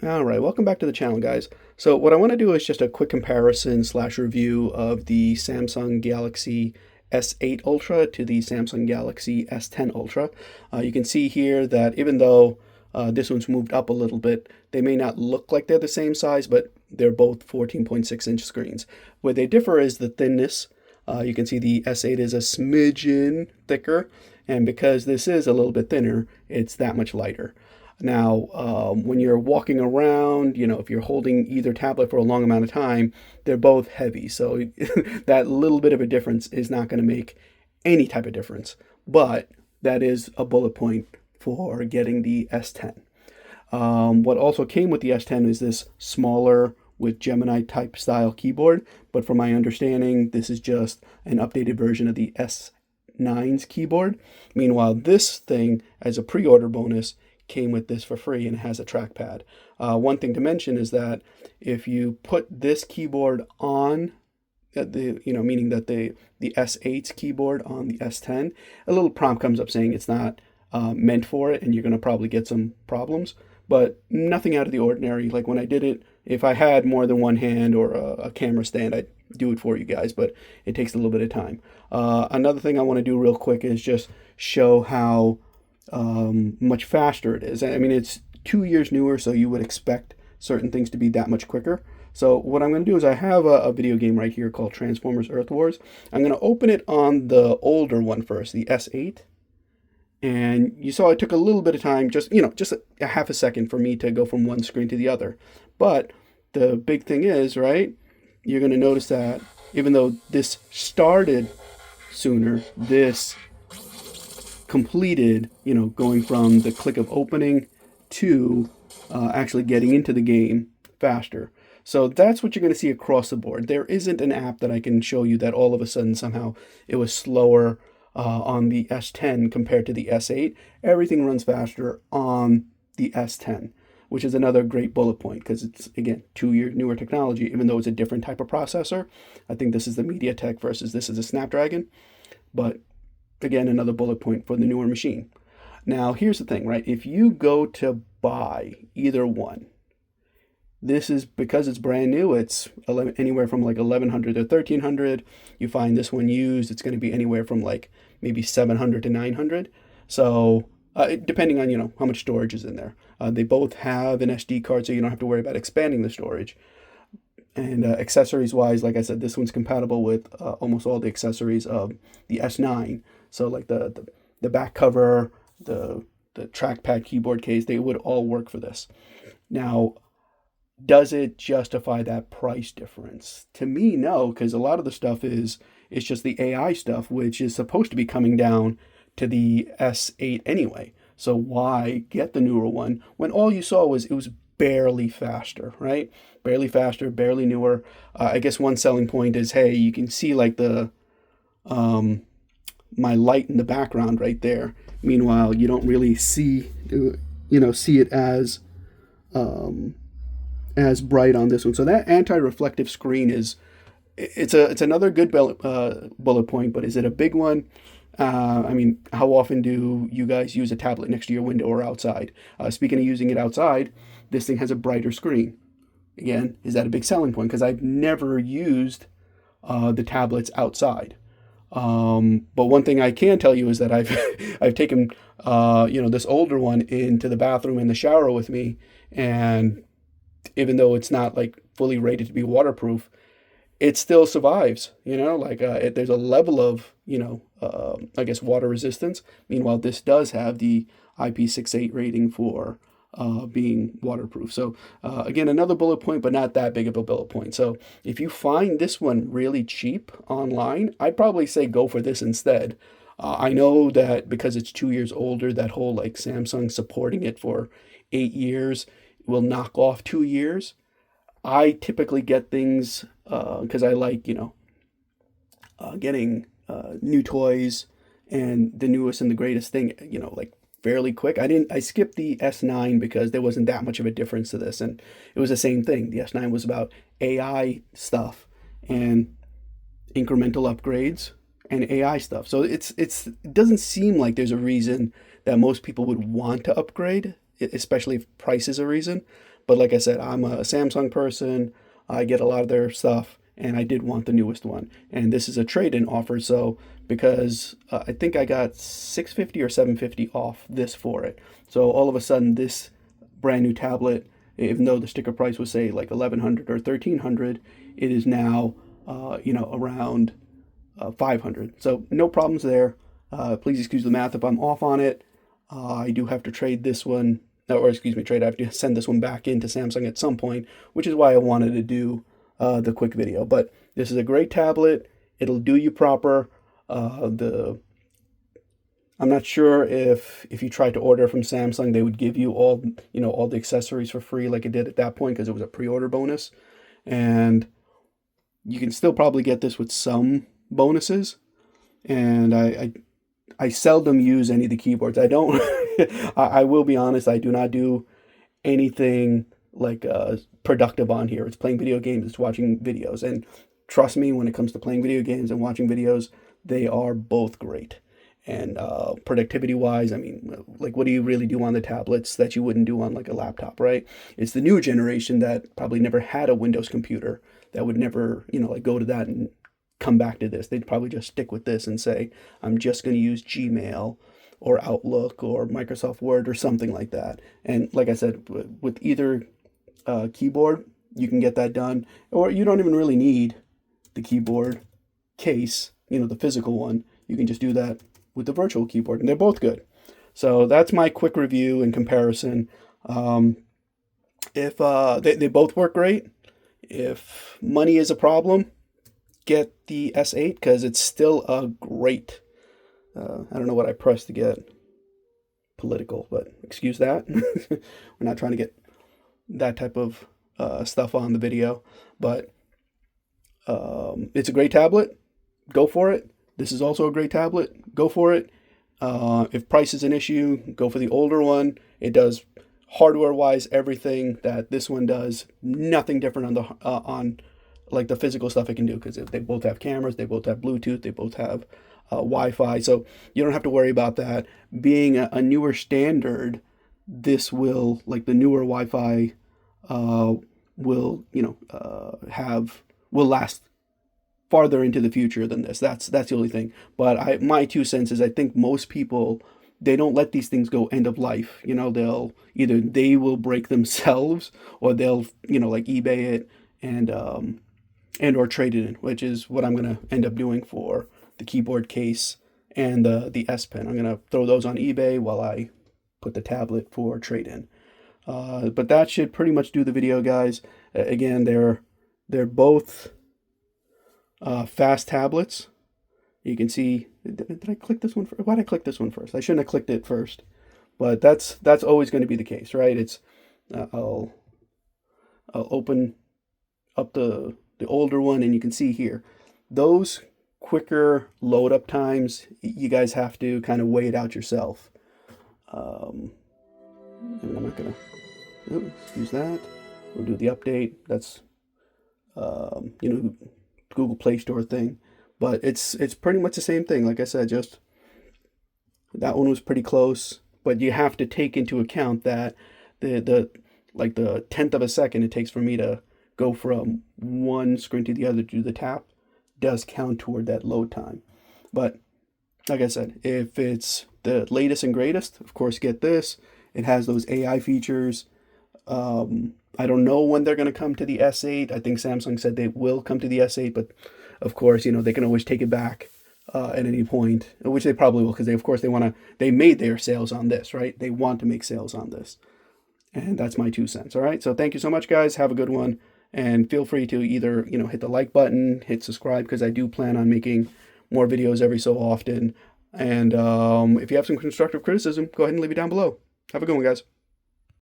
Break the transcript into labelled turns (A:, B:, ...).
A: All right, welcome back to the channel, guys. So what I want to do is just a quick comparison slash review of the Samsung Galaxy S8 Ultra to the Samsung Galaxy S10 Ultra. You can see here that even though this one's moved up a little bit, they may not look like they're the same size, but they're both 14.6-inch screens. Where they differ is the thinness. You can see the S8 is a smidgen thicker, and because this is a little bit thinner, it's that much lighter. Now, when you're walking around, if you're holding either tablet for a long amount of time, they're both heavy. So that little bit of a difference is not going to make any type of difference. But that is a bullet point for getting the S10. What also came with the S10 is this smaller with Gemini type style keyboard. But from my understanding, this is just an updated version of the S9's keyboard. Meanwhile, this thing, as a pre-order bonus, came with this for free and has a trackpad. One thing to mention is that if you put this keyboard on meaning that the S8's keyboard on the S10, a little prompt comes up saying it's not meant for it, and you're going to probably get some problems. But nothing out of the ordinary. Like when I did it, if I had more than one hand or a camera stand, I'd do it for you guys, but it takes a little bit of time. Another thing I want to do real quick is just show how much faster it is. I mean, it's 2 years newer, so you would expect certain things to be that much quicker. So what I'm going to do is I have a video game right here called Transformers Earth Wars. I'm going to open it on the older one first, the S8. And you saw it took a little bit of time, just a half a second for me to go from one screen to the other. But the big thing is, right, you're going to notice that even though this started sooner, this completed, going from the click of opening to actually getting into the game faster. So that's what you're going to see across the board. There isn't an app that I can show you that all of a sudden somehow it was slower on the S10 compared to the S8. Everything runs faster on the S10, which is another great bullet point because it's, again, 2 years newer technology, even though it's a different type of processor. I think this is the MediaTek versus this is a Snapdragon. But again, another bullet point for the newer machine. Now, here's the thing, right? If you go to buy either one, this is because it's brand new. It's anywhere from like 1,100 to 1,300. You find this one used, it's going to be anywhere from like maybe 700 to 900. So depending on how much storage is in there. They both have an SD card, so you don't have to worry about expanding the storage. And accessories wise, like I said, this one's compatible with almost all the accessories of the S9. So like the back cover, the trackpad keyboard case, they would all work for this. Now, does it justify that price difference? To me, no, because a lot of the stuff is just the AI stuff, which is supposed to be coming down to the S8 anyway. So why get the newer one when all you saw was it was barely faster, right? Barely faster, barely newer. I guess one selling point is, hey, you can see like the my light in the background right there. Meanwhile, you don't really see it as bright on this one. So that anti-reflective screen it's another good bullet point, but is it a big one? I mean, how often do you guys use a tablet next to your window or outside? Speaking of using it outside, this thing has a brighter screen. Again, is that a big selling point? Because I've never used the tablets outside. But one thing I can tell you is that I've taken this older one into the bathroom and the shower with me, and even though it's not like fully rated to be waterproof, it still survives. There's a level of I guess water resistance. Meanwhile, this does have the IP68 rating for being waterproof. So again, another bullet point, but not that big of a bullet point. So if you find this one really cheap online, I'd probably say go for this instead. I know that because it's 2 years older, that whole like Samsung supporting it for 8 years will knock off 2 years. I typically get things because I like, getting new toys and the newest and the greatest thing, like fairly quick. I skipped the S9 because there wasn't that much of a difference to this, and it was the same thing. The S9 was about AI stuff and incremental upgrades and AI stuff. So it doesn't seem like there's a reason that most people would want to upgrade, especially if price is a reason. But like I said, I'm a Samsung person. I get a lot of their stuff, and I did want the newest one. And this is a trade-in offer, so because I think I got 650 or 750 off this for it. So all of a sudden, this brand new tablet, even though the sticker price was say like 1100 or 1300, it is now around 500. So no problems there. Please excuse the math if I'm off on it. I do have to trade this one, or excuse me, trade. I have to send this one back into Samsung at some point, which is why I wanted to do the quick video. But this is a great tablet. It'll do you proper. I'm not sure if you tried to order from Samsung, they would give you all the accessories for free like it did at that point because it was a pre-order bonus, and you can still probably get this with some bonuses. And I seldom use any of the keyboards. I don't. I will be honest. I do not do anything like productive on here. It's playing video games. It's watching videos. And trust me, when it comes to playing video games and watching videos, they are both great. And productivity wise, I mean, like, what do you really do on the tablets that you wouldn't do on like a laptop, right? It's the new generation that probably never had a Windows computer that would never, like go to that and come back to this. They'd probably just stick with this and say, I'm just going to use Gmail or Outlook or Microsoft Word or something like that. And like I said, with either keyboard, you can get that done, or you don't even really need the keyboard case, the physical one. You can just do that with the virtual keyboard, and they're both good. So that's my quick review and comparison. If they both work great. If money is a problem, get the S8 because it's still a great. I don't know what I pressed to get political, but excuse that. We're not trying to get that type of stuff on the video, but it's a great tablet. Go for it. This is also a great tablet. Go for it. If price is an issue, go for the older one. It does hardware-wise everything that this one does. Nothing different on on like the physical stuff it can do, because they both have cameras, they both have Bluetooth, they both have Wi-Fi. So you don't have to worry about that. Being a newer standard, this will, like the newer Wi-Fi, will will last farther into the future than this. That's the only thing. But my 2 cents is I think most people, they don't let these things go end of life. They'll either they will break themselves, or they'll like eBay it and or trade it in, which is what I'm gonna end up doing for the keyboard case and the S Pen. I'm gonna throw those on eBay while I put the tablet for trade in. But that should pretty much do the video, guys. Again, they're both fast tablets. You can see, did I click this one first? Why did I click this one first? I shouldn't have clicked it first, but that's always going to be the case, right? It's I'll open up the older one, and you can see here those quicker load up times. You guys have to kind of weigh it out yourself. And I'm not gonna excuse that. We'll do the update. That's Google Play Store thing. But it's pretty much the same thing. Like I said, just that one was pretty close. But you have to take into account that the 10th of a second it takes for me to go from one screen to the other to do the tap does count toward that load time. But like I said, if it's the latest and greatest, of course, get this. It has those AI features. I don't know when they're going to come to the S8. I think Samsung said they will come to the S8, but of course, they can always take it back at any point, which they probably will, because they made their sales on this, right? They want to make sales on this. And that's my 2 cents. All right. So thank you so much, guys. Have a good one. And feel free to either, hit the like button, hit subscribe, because I do plan on making more videos every so often. And if you have some constructive criticism, go ahead and leave it down below. Have a good one, guys.